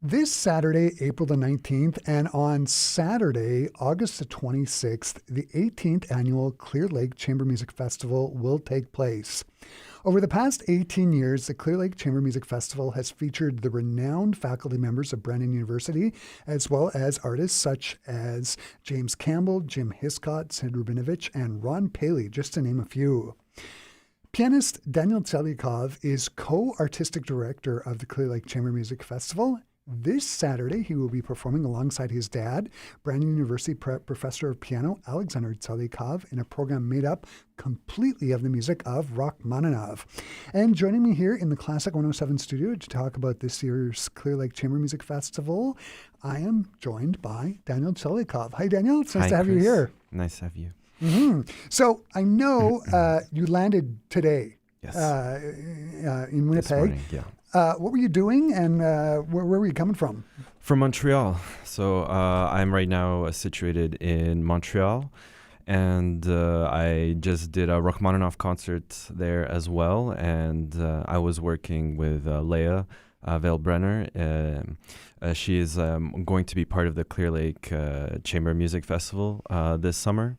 This Saturday, April the 19th, and on Saturday, August the 26th, the 18th annual Clear Lake Chamber Music Festival will take place. Over the past 18 years, the Clear Lake Chamber Music Festival has featured the renowned faculty members of Brandon University, as well as artists such as James Campbell, Jim Hiscott, Sid Rubinovich, and Ron Paley, just to name a few. Pianist Daniel Tselyakov is co-artistic director of the Clear Lake Chamber Music Festival. This Saturday, he will be performing alongside his dad, Brandon University professor of piano Alexander Tselyakov, in a program made up completely of the music of Rachmaninoff. And joining me here in the Classic 107 studio to talk about this year's Clear Lake Chamber Music Festival, I am joined by Daniel Tselyakov. Hi, Daniel. It's nice to have Chris. you here. Nice to have you. Mm-hmm. So I know you landed today Yes. In Winnipeg. This morning, yeah. What were you doing, and where were you coming from? From Montreal. So I'm right now situated in Montreal, and I just did a Rachmaninoff concert there as well, and I was working with Leah Veilbrenner. She is going to be part of the Clear Lake Chamber Music Festival this summer.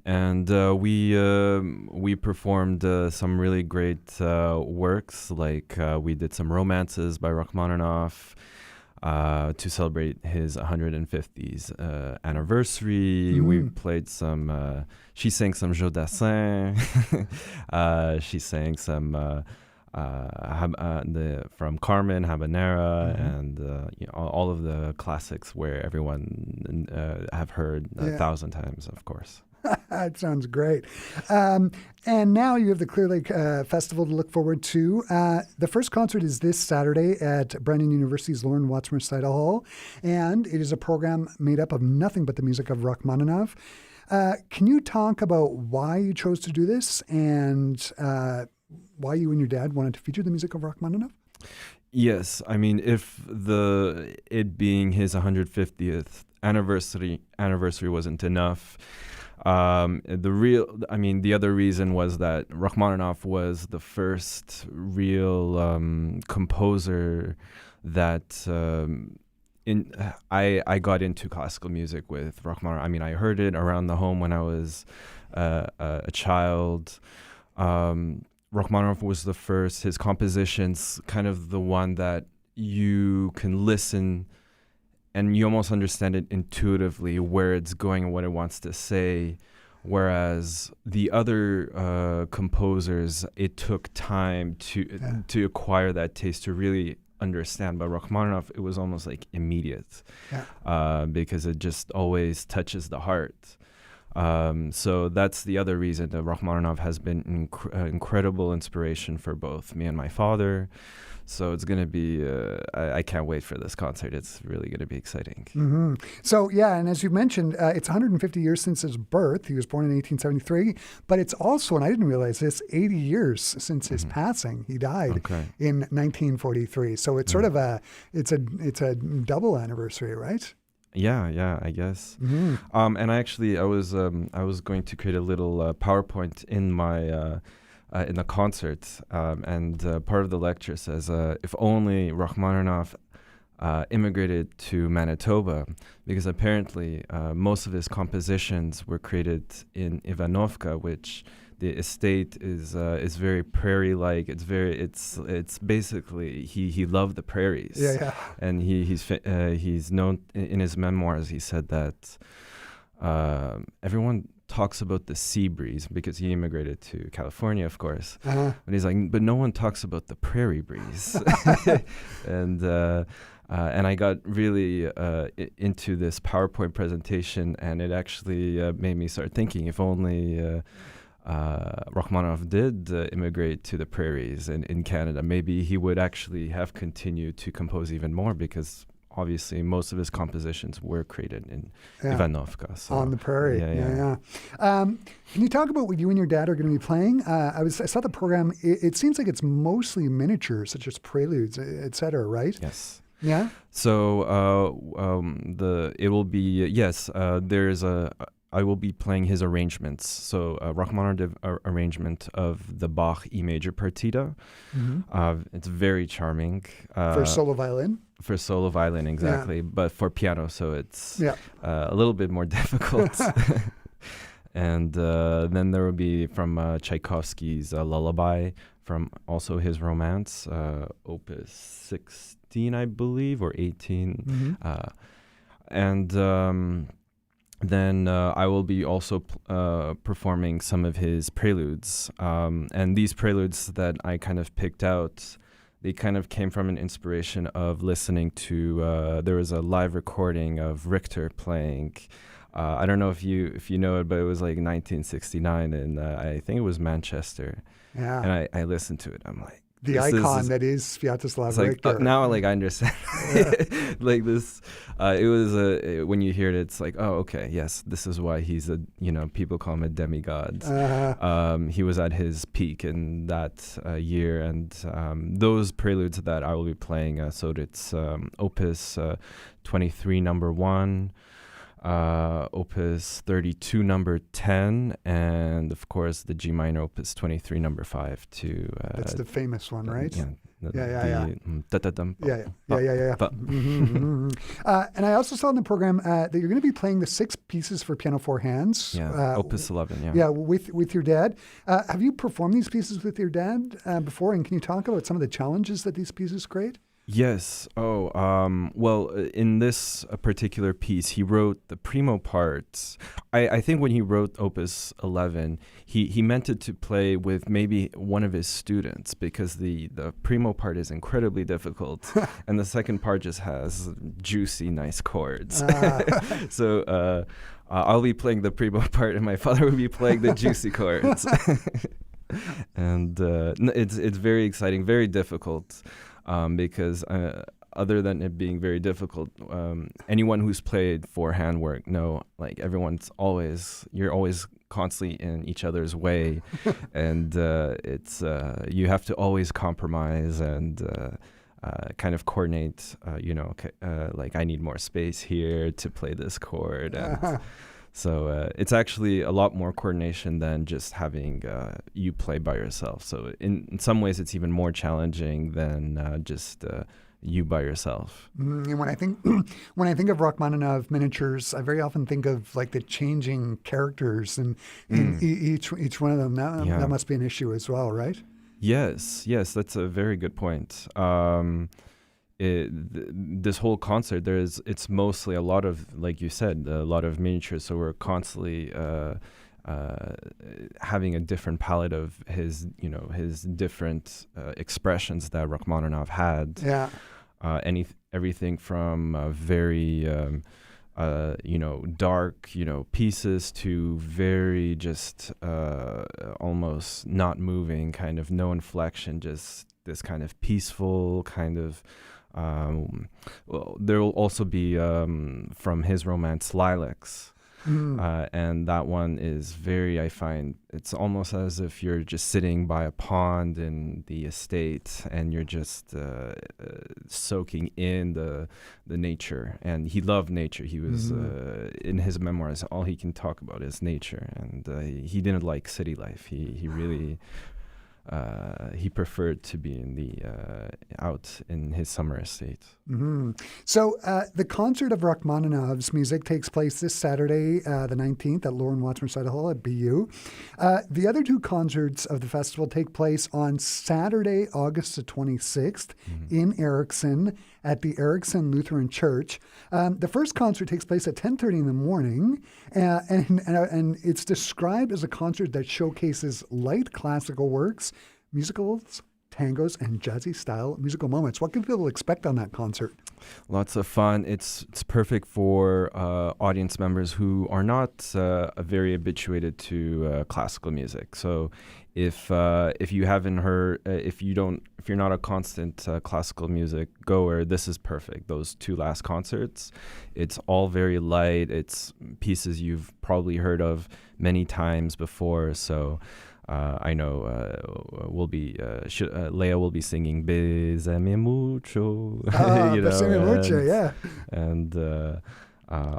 And we performed some really great works, like we did some romances by Rachmaninoff to celebrate his 150th anniversary. Mm-hmm. We played some, she sang some Jodassin, she sang some from Carmen, Habanera, Mm-hmm. and all of the classics where everyone have heard 1,000 times, of course. That sounds great. And now you have the Clear Lake Festival to look forward to. The first concert is this Saturday at Brandon University's Lauren Watts Recital Hall, and it is a program made up of nothing but the music of Rachmaninoff. Can you talk about why you chose to do this and why you and your dad wanted to feature the music of Rachmaninoff? Yes, I mean, if it being his 150th anniversary wasn't enough. The other reason was that Rachmaninoff was the first real composer that I got into classical music with Rachmaninoff. I mean, I heard it around the home when I was a child. Rachmaninoff was the first. His compositions, kind of the one that you can listen and you almost understand it intuitively where it's going and what it wants to say. Whereas the other composers, it took time to acquire that taste, to really understand. But Rachmaninoff, it was almost like immediate because it just always touches the heart. So that's the other reason that Rachmaninoff has been incredible inspiration for both me and my father. So it's going to be, I can't wait for this concert. It's really going to be exciting. Mm-hmm. So, yeah, and as you mentioned, it's 150 years since his birth. He was born in 1873, but it's also, and I didn't realize this, 80 years since his passing. He died in 1943. So it's sort of it's a double anniversary, right? Yeah, I guess. Mm-hmm. And I was going to create a little PowerPoint in my in the concert, and part of the lecture says, if only Rachmaninoff immigrated to Manitoba, because apparently most of his compositions were created in Ivanovka, which the estate is very prairie-like. It's basically he loved the prairies. Yeah. And he's known in his memoirs. He said that everyone talks about the sea breeze because he immigrated to California, of course. Uh-huh. But he's like, but no one talks about the prairie breeze. And I got really into this PowerPoint presentation, and it actually made me start thinking, if only Rachmaninoff did immigrate to the prairies in Canada, maybe he would actually have continued to compose even more, because obviously most of his compositions were created in Ivanovka. So, on the prairie. Yeah. Can you talk about what you and your dad are going to be playing? I saw the program. It seems like it's mostly miniatures, such as preludes, etc., right? Yes. Yeah. So it will be there's I will be playing his arrangements. So Rachmaninoff arrangement of the Bach E major partita. It's very charming. For solo violin? For solo violin, exactly. But for piano, so it's a little bit more difficult. And then there will be from Tchaikovsky's Lullaby, from also his Romance, Opus 16, I believe, or 18. And then I will be also performing some of his preludes. And these preludes that I kind of picked out, they kind of came from an inspiration of listening to, there was a live recording of Richter playing. I don't know if you know it, but it was like 1969, and I think it was Manchester. Yeah. And I listened to it. I'm like, the icon that is Sviatoslav Richter. Now, like, I understand. Like this, it was when you hear it, it's like, oh, okay, yes, this is why he's people call him a demigod. He was at his peak in that year, and those preludes that I will be playing. So it's Opus 23, number 1. Opus 32, number 10, and of course the G minor Opus 23, number 5. That's the famous one, right? Yeah. Yeah. And I also saw in the program that you're going to be playing the 6 pieces for piano 4 hands. Yeah, Opus 11. Yeah, with your dad. Have you performed these pieces with your dad before? And can you talk about some of the challenges that these pieces create? Yes. Well, in this particular piece, he wrote the primo parts. I think when he wrote Opus 11, he meant it to play with maybe one of his students, because the primo part is incredibly difficult, and the second part just has juicy, nice chords. So I'll be playing the primo part, and my father will be playing the juicy chords. And it's very exciting, very difficult. Because other than it being very difficult, anyone who's played for handwork like you're always constantly in each other's way, and it's you have to always compromise and kind of coordinate. Like, I need more space here to play this chord, and so it's actually a lot more coordination than just having you play by yourself. So in some ways, it's even more challenging than just you by yourself. And when I think of Rachmaninoff miniatures, I very often think of like the changing characters and each one of them. That must be an issue as well, right? Yes, that's a very good point. This whole concert, it's mostly a lot of, like you said, a lot of miniatures. So we're constantly having a different palette of his different expressions that Rachmaninoff had. Yeah. Everything from very dark pieces to very just almost not moving, kind of no inflection, just this kind of peaceful kind of. There will also be from his Romance Lilacs, and that one is I find it's almost as if you're just sitting by a pond in the estate, and you're just soaking in the nature. And he loved nature. He was in his memoirs, all he can talk about is nature, and he didn't like city life. He really. He preferred to be out in his summer estate. So the concert of Rachmaninoff's music takes place this Saturday, the 19th, at Lauren Watts Recital Hall at BU. The other 2 concerts of the festival take place on Saturday, August the 26th, in Erickson at the Erickson Lutheran Church. The first concert takes place at 10:30 in the morning, and it's described as a concert that showcases light classical works, musicals, tangos, and jazzy style musical moments. What can people expect on that concert? Lots of fun. It's perfect for audience members who are not very habituated to classical music. So if you haven't heard, if you're not a constant classical music goer, this is perfect. Those 2 last concerts, it's all very light. It's pieces you've probably heard of many times before. So I know Leia will be singing Bésame mucho. Bésame mucho, yeah. And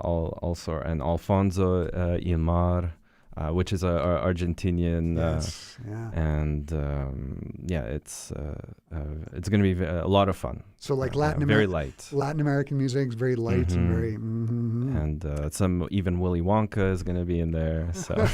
also and Alfonso Ilmar, which is a Argentinian, Yes. and it's going to be a lot of fun. So like very light. Latin American music is very light and very. And some even Willy Wonka is going to be in there. So.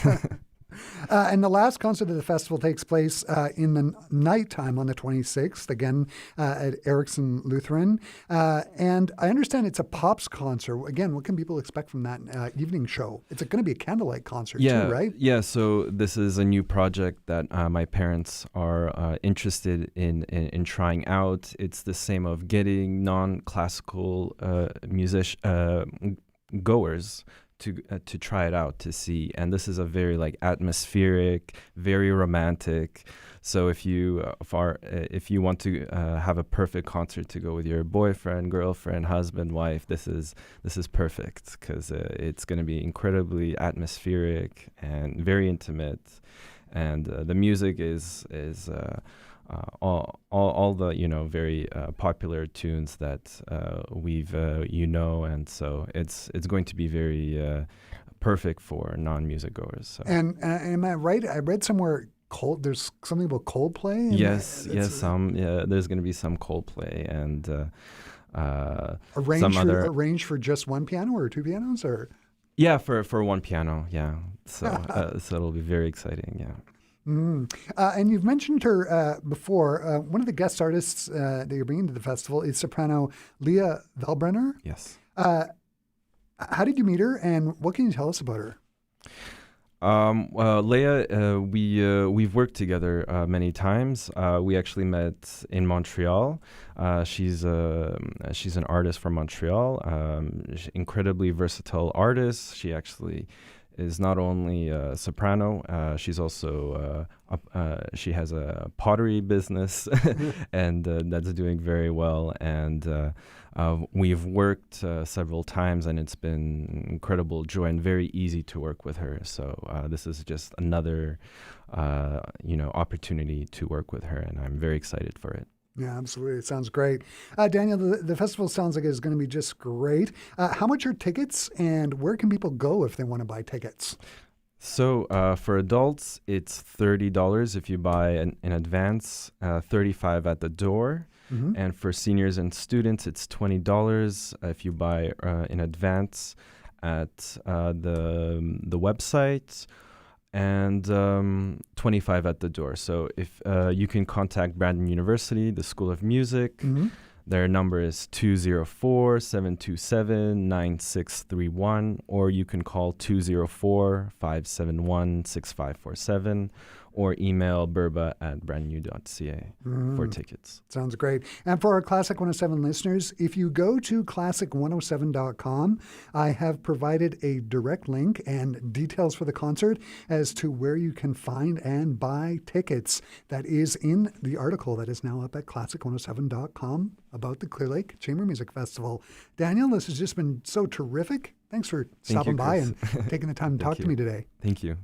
And the last concert of the festival takes place in the nighttime on the 26th, again at Erickson Lutheran. And I understand it's a pops concert. Again, what can people expect from that evening show? It's going to be a candlelight concert too, right? Yeah, so this is a new project that my parents are interested in trying out. It's the same of getting non-classical goers to try it out, to see. And this is a very like atmospheric, very romantic. So if you want to have a perfect concert to go with your boyfriend, girlfriend, husband, wife, this is perfect, because it's going to be incredibly atmospheric and very intimate. And the music is all the very popular tunes that we've and so it's going to be very perfect for non-music goers. So. And am I right? I read somewhere there's something about Coldplay. Yes. There's going to be some Coldplay and arranged for just one piano or two pianos, or for one piano. Yeah, so so it'll be very exciting. Yeah. And you've mentioned her before. One of the guest artists that you're bringing to the festival is soprano Leah Valbrenner. Yes. How did you meet her, and what can you tell us about her? Leah, we've worked together many times. We actually met in Montreal. She's an artist from Montreal. Incredibly versatile artist. She actually is not only a soprano, she's also she has a pottery business, and that's doing very well. And we've worked several times, and it's been incredible joy and very easy to work with her. So this is just another opportunity to work with her, and I'm very excited for it. Yeah, absolutely. It sounds great. Daniel, the festival sounds like it's going to be just great. How much are tickets, and where can people go if they want to buy tickets? So for adults, it's $30 if you buy in advance, $35 at the door. Mm-hmm. And for seniors and students, it's $20 if you buy in advance at the website, and $25 at the door. So if you can contact Brandon University, the School of Music. Mm-hmm. Their number is 204-727-9631, or you can call 204-571-6547, or email burba@brandnew.ca for tickets. Sounds great. And for our Classic 107 listeners, if you go to classic107.com, I have provided a direct link and details for the concert as to where you can find and buy tickets. That is in the article that is now up at classic107.com about the Clear Lake Chamber Music Festival. Daniel, this has just been so terrific. Thanks for stopping by and taking the time to talk to me today. Thank you.